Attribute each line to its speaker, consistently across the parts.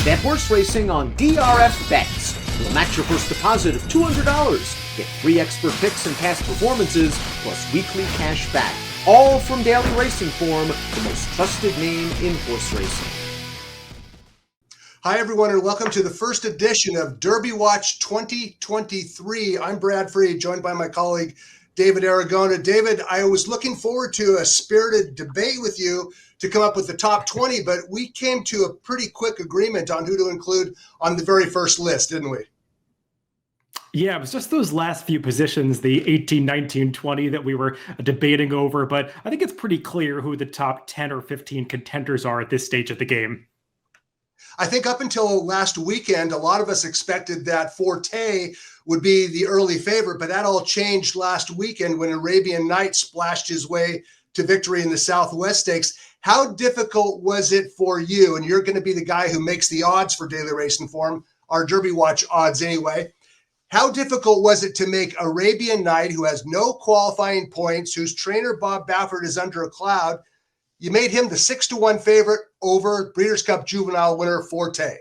Speaker 1: Bet horse racing on DRF Bets. We'll match your first deposit of $200. Get free expert picks and past performances, plus weekly cash back. All from Daily Racing Form, the most trusted name in horse racing.
Speaker 2: Hi, everyone, and welcome to the first edition of Derby Watch 2023. I'm Brad Freed, joined by my colleague, David Aragona. David, I was looking forward to a spirited debate with you to come up with the top 20, but we came to a pretty quick agreement on who to include on the very first list, didn't we?
Speaker 3: Yeah, it was just those last few positions, the 18, 19, 20 that we were debating over, but I think it's pretty clear who the top 10 or 15 contenders are at this stage of the game.
Speaker 2: I think up until last weekend, a lot of us expected that Forte would be the early favorite, but that all changed last weekend when Arabian Night splashed his way to victory in the Southwest Stakes. How difficult was it for you? And you're going to be the guy who makes the odds for Daily Racing Form, our Derby Watch odds anyway. How difficult was it to make Arabian Night, who has no qualifying points, whose trainer Bob Baffert is under a cloud? You made him the 6-1 favorite over Breeders' Cup Juvenile winner Forte.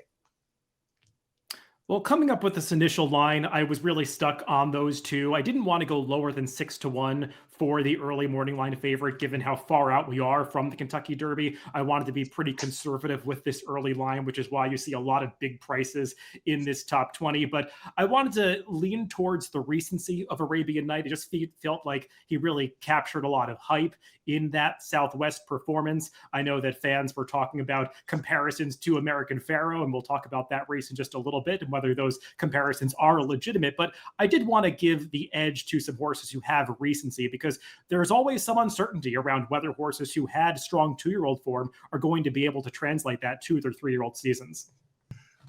Speaker 3: Well, coming up with this initial line, I was really stuck on those two. I didn't want to go lower than 6-1 for the early morning line favorite, given how far out we are from the Kentucky Derby. I wanted to be pretty conservative with this early line, which is why you see a lot of big prices in this top 20. But I wanted to lean towards the recency of Arabian Night. It just felt like he really captured a lot of hype in that Southwest performance. I know that fans were talking about comparisons to American Pharoah, and we'll talk about that race in just a little bit and whether those comparisons are legitimate. But I did want to give the edge to some horses who have recency, because there's always some uncertainty around whether horses who had strong 2-year-old form are going to be able to translate that to their 3-year-old seasons.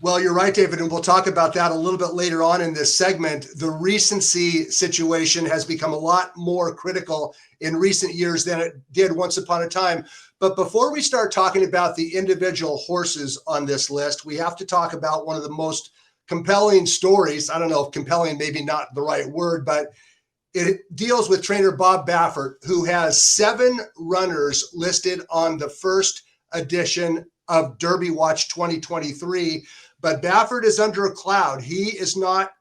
Speaker 2: Well, you're right, David, and we'll talk about that a little bit later on in this segment. The recency situation has become a lot more critical in recent years than it did once upon a time. But before we start talking about the individual horses on this list, we have to talk about one of the most compelling stories. I don't know if compelling, maybe not the right word, but it deals with trainer Bob Baffert, who has 7 runners listed on the first edition of Derby Watch 2023. But Baffert is under a cloud. He is not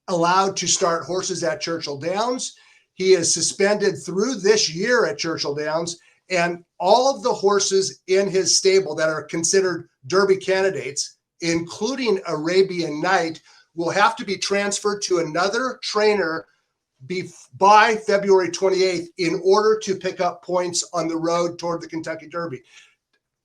Speaker 2: allowed to start horses at Churchill Downs. He is suspended through this year at Churchill Downs. And all of the horses in his stable that are considered Derby candidates, including Arabian Night, will have to be transferred to another trainer by February 28th in order to pick up points on the road toward the Kentucky Derby.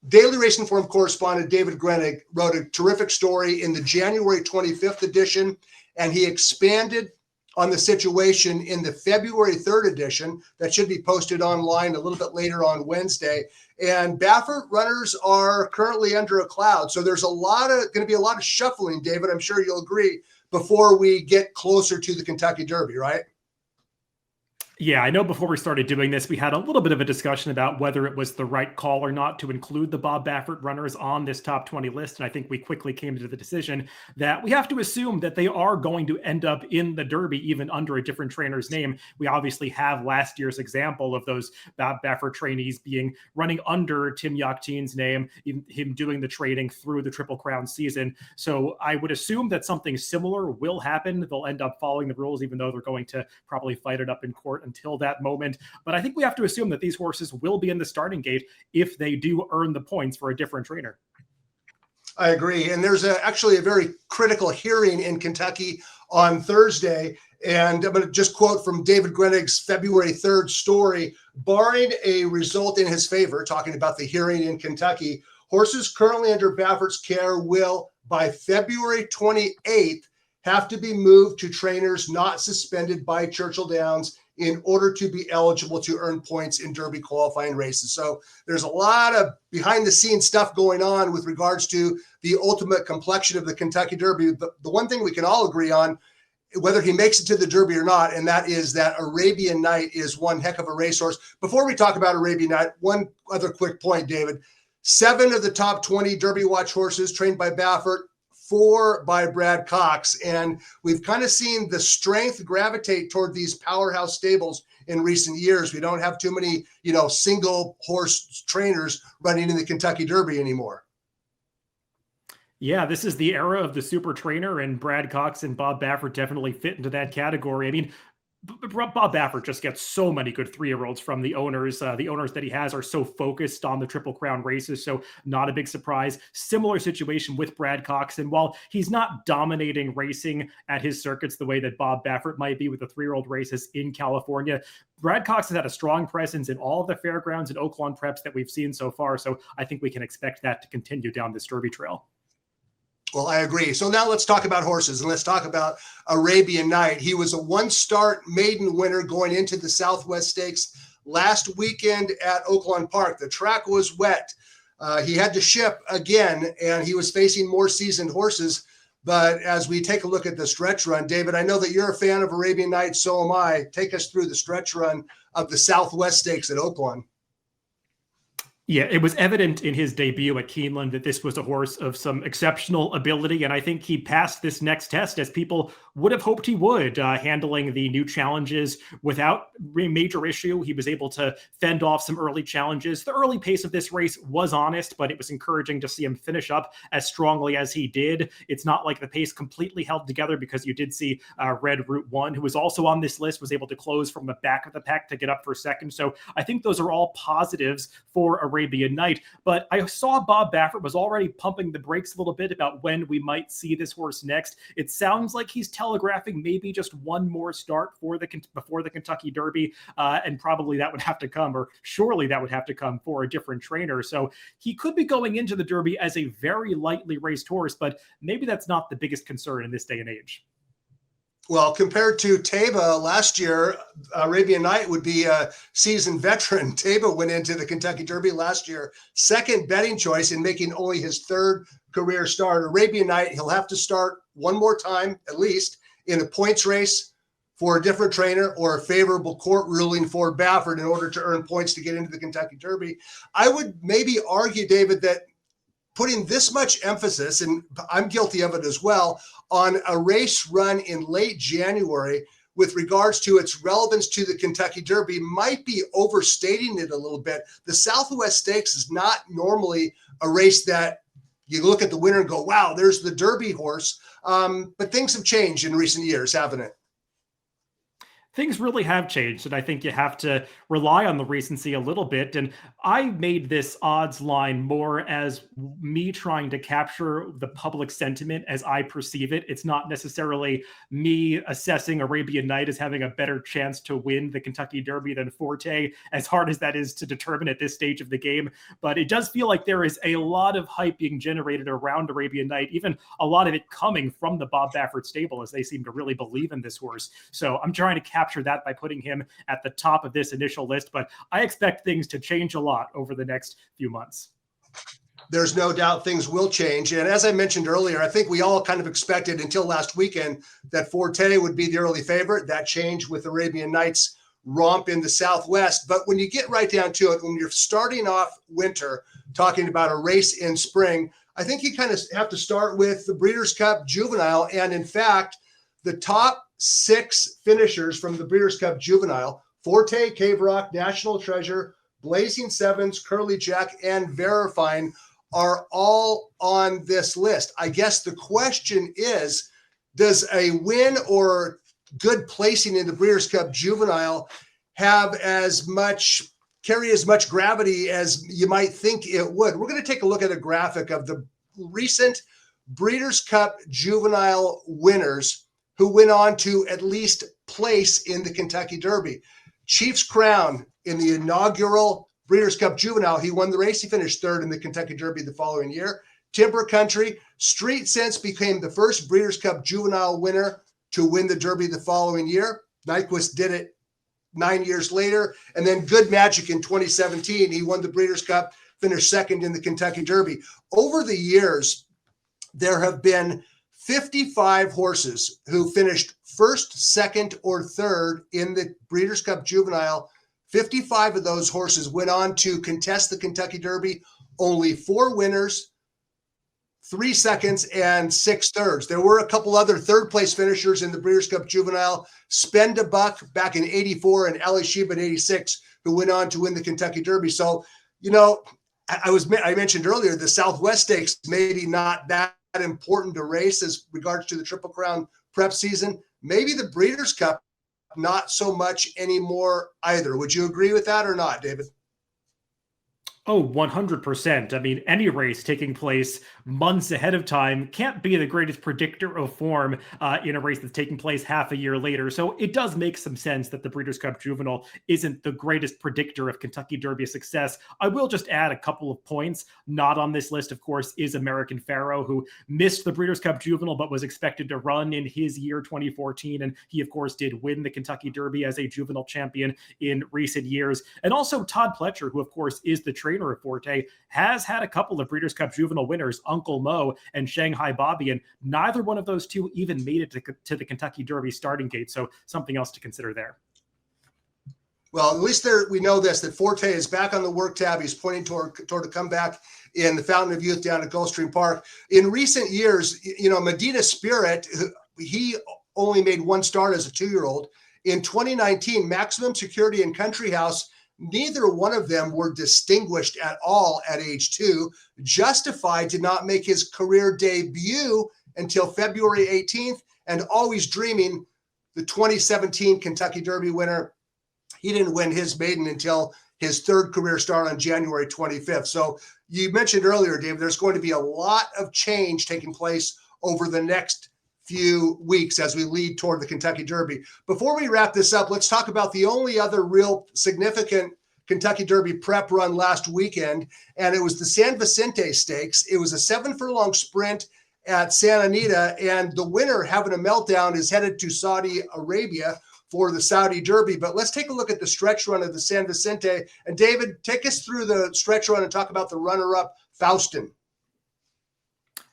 Speaker 2: Daily Racing Form correspondent David Grenig wrote a terrific story in the January 25th edition, and he expanded on the situation in the February 3rd edition that should be posted online a little bit later on Wednesday. And Baffert runners are currently under a cloud. So there's going to be a lot of shuffling, David, I'm sure you'll agree, before we get closer to the Kentucky Derby, right?
Speaker 3: Yeah, I know before we started doing this, we had a little bit of a discussion about whether it was the right call or not to include the Bob Baffert runners on this top 20 list. And I think we quickly came to the decision that we have to assume that they are going to end up in the Derby, even under a different trainer's name. We obviously have last year's example of those Bob Baffert trainees running under Tim Yachteen's name, him doing the trading through the Triple Crown season. So I would assume that something similar will happen. They'll end up following the rules, even though they're going to probably fight it up in court until that moment. But I think we have to assume that these horses will be in the starting gate if they do earn the points for a different trainer.
Speaker 2: I agree. And there's actually a very critical hearing in Kentucky on Thursday. And I'm going to just quote from David Grenig's February 3rd story. Barring a result in his favor, talking about the hearing in Kentucky, horses currently under Baffert's care will, by February 28th, have to be moved to trainers not suspended by Churchill Downs in order to be eligible to earn points in Derby qualifying races. So there's a lot of behind the scenes stuff going on with regards to the ultimate complexion of the Kentucky Derby. But the one thing we can all agree on, whether he makes it to the Derby or not, and that is that Arabian Night is one heck of a racehorse. Before we talk about Arabian Night, one other quick point, David. 7 of the top 20 Derby Watch horses trained by Baffert, 4 by Brad Cox. And we've kind of seen the strength gravitate toward these powerhouse stables in recent years. We don't have too many, single horse trainers running in the Kentucky Derby anymore.
Speaker 3: Yeah, this is the era of the super trainer, and Brad Cox and Bob Baffert definitely fit into that category. I mean, Bob Baffert just gets so many good 3-year-olds from the owners. The owners that he has are so focused on the Triple Crown races, so not a big surprise. Similar situation with Brad Cox, and while he's not dominating racing at his circuits the way that Bob Baffert might be with the 3-year-old races in California, Brad Cox has had a strong presence in all of the fairgrounds and Oaklawn preps that we've seen so far, so I think we can expect that to continue down this Derby trail.
Speaker 2: Well, I agree. So now let's talk about horses, and let's talk about Arabian Night. He was a one-start maiden winner going into the Southwest Stakes last weekend at Oaklawn Park. The track was wet. He had to ship again, and he was facing more seasoned horses. But as we take a look at the stretch run, David, I know that you're a fan of Arabian Night, so am I. Take us through the stretch run of the Southwest Stakes at Oaklawn.
Speaker 3: Yeah, it was evident in his debut at Keeneland that this was a horse of some exceptional ability, and I think he passed this next test as people would have hoped he would, handling the new challenges without major issue. He was able to fend off some early challenges. The early pace of this race was honest, but it was encouraging to see him finish up as strongly as he did. It's not like the pace completely held together, because you did see Red Route 1, who was also on this list, was able to close from the back of the pack to get up for second. So I think those are all positives for Arabian Night. But I saw Bob Baffert was already pumping the brakes a little bit about when we might see this horse next. It sounds like he's telegraphing maybe just one more start before the Kentucky Derby, and probably that would have to come, or surely that would have to come, for a different trainer. So he could be going into the Derby as a very lightly raced horse, but maybe that's not the biggest concern in this day and age.
Speaker 2: Well, compared to Taba last year, Arabian Night would be a seasoned veteran. Taba went into the Kentucky Derby last year, second betting choice, in making only his third career start. Arabian Night, he'll have to start one more time, at least, in a points race for a different trainer, or a favorable court ruling for Baffert in order to earn points to get into the Kentucky Derby. I would maybe argue, David, that putting this much emphasis, and I'm guilty of it as well, on a race run in late January with regards to its relevance to the Kentucky Derby might be overstating it a little bit. The Southwest Stakes is not normally a race that you look at the winner and go, wow, there's the Derby horse. But things have changed in recent years, haven't it?
Speaker 3: Things really have changed, and I think you have to rely on the recency a little bit. And I made this odds line more as me trying to capture the public sentiment as I perceive it. It's not necessarily me assessing Arabian Night as having a better chance to win the Kentucky Derby than Forte, as hard as that is to determine at this stage of the game. But it does feel like there is a lot of hype being generated around Arabian Night, even a lot of it coming from the Bob Baffert stable, as they seem to really believe in this horse. So I'm trying to capture that by putting him at the top of this initial list, but I expect things to change a lot over the next few months.
Speaker 2: There's no doubt things will change. And as I mentioned earlier, I think we all kind of expected until last weekend that Forte would be the early favorite. That changed with Arabian Night's romp in the Southwest. But when you get right down to it, when you're starting off winter, talking about a race in spring, I think you kind of have to start with the Breeders' Cup Juvenile. And in fact, the top 6 finishers from the Breeders' Cup Juvenile: Forte, Cave Rock, National Treasure, Blazing Sevens, Curly Jack, and Verifine, are all on this list. I guess the question is, does a win or good placing in the Breeders' Cup Juvenile have carry as much gravity as you might think it would? We're going to take a look at a graphic of the recent Breeders' Cup Juvenile winners who went on to at least place in the Kentucky Derby. Chief's Crown, in the inaugural Breeders' Cup Juvenile, he won the race. He finished third in the Kentucky Derby the following year. Timber Country, Street Sense became the first Breeders' Cup Juvenile winner to win the Derby the following year. Nyquist did it 9 years later. And then Good Magic in 2017, he won the Breeders' Cup, finished second in the Kentucky Derby. Over the years, there have been 55 horses who finished first, second, or third in the Breeders' Cup Juvenile. 55 of those horses went on to contest the Kentucky Derby. Only 4 winners, 3 seconds, and 6 thirds. There were a couple other third-place finishers in the Breeders' Cup Juvenile: Spend a Buck back in '84 and Ali Sheba in '86, who went on to win the Kentucky Derby. So, you know, I mentioned earlier the Southwest Stakes maybe not that important a race as regards to the Triple Crown prep season. Maybe the Breeders' Cup, not so much anymore either. Would you agree with that or not, David?
Speaker 3: Oh, 100%. I mean, any race taking place months ahead of time can't be the greatest predictor of form in a race that's taking place half a year later. So it does make some sense that the Breeders' Cup Juvenile isn't the greatest predictor of Kentucky Derby success. I will just add a couple of points. Not on this list, of course, is American Pharoah, who missed the Breeders' Cup Juvenile but was expected to run in his year 2014. And he, of course, did win the Kentucky Derby as a juvenile champion in recent years. And also Todd Pletcher, who, of course, is the trainer of Forte, has had a couple of Breeders' Cup Juvenile winners, Uncle Mo and Shanghai Bobby, and neither one of those two even made it to the Kentucky Derby starting gate. So something else to consider there.
Speaker 2: Well, at least we know this, that Forte is back on the work tab. He's pointing toward a comeback in the Fountain of Youth down at Gulfstream Park. In recent years, Medina Spirit, he only made one start as a 2-year-old. In 2019, Maximum Security and Country House, neither one of them were distinguished at all at age 2. Justified did not make his career debut until February 18th, and Always Dreaming, the 2017 Kentucky Derby winner, he didn't win his maiden until his 3rd career start on January 25th. So you mentioned earlier, David, there's going to be a lot of change taking place over the next few weeks as we lead toward the Kentucky Derby. Before we wrap this up, let's talk about the only other real significant Kentucky Derby prep run last weekend, and it was the San Vicente Stakes. It was a 7-furlong sprint at Santa Anita, and the winner, having a meltdown, is headed to Saudi Arabia for the Saudi Derby. But let's take a look at the stretch run of the San Vicente. And David, take us through the stretch run and talk about the runner-up, Fauston.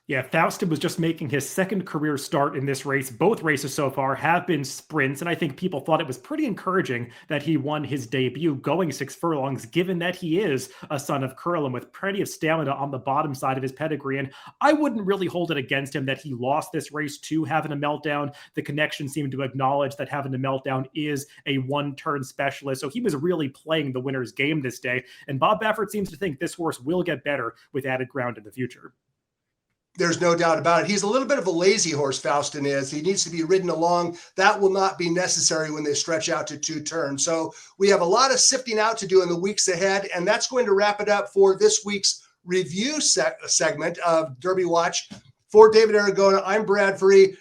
Speaker 3: Yeah, Fauston was just making his 2nd career start in this race. Both races so far have been sprints, and I think people thought it was pretty encouraging that he won his debut going 6 furlongs, given that he is a son of Curlin with plenty of stamina on the bottom side of his pedigree. And I wouldn't really hold it against him that he lost this race to having a meltdown. The connection seemed to acknowledge that having a meltdown is a one-turn specialist, so he was really playing the winner's game this day. And Bob Baffert seems to think this horse will get better with added ground in the future.
Speaker 2: There's no doubt about it. He's a little bit of a lazy horse, Faustin is. He needs to be ridden along. That will not be necessary when they stretch out to 2 turns. So we have a lot of sifting out to do in the weeks ahead, and that's going to wrap it up for this week's review segment of Derby Watch. For David Aragona, I'm Brad Free.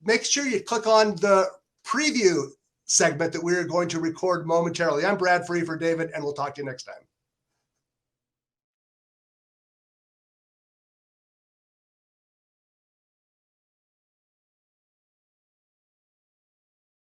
Speaker 2: Make sure you click on the preview segment that we're going to record momentarily. I'm Brad Free for David, and we'll talk to you next time.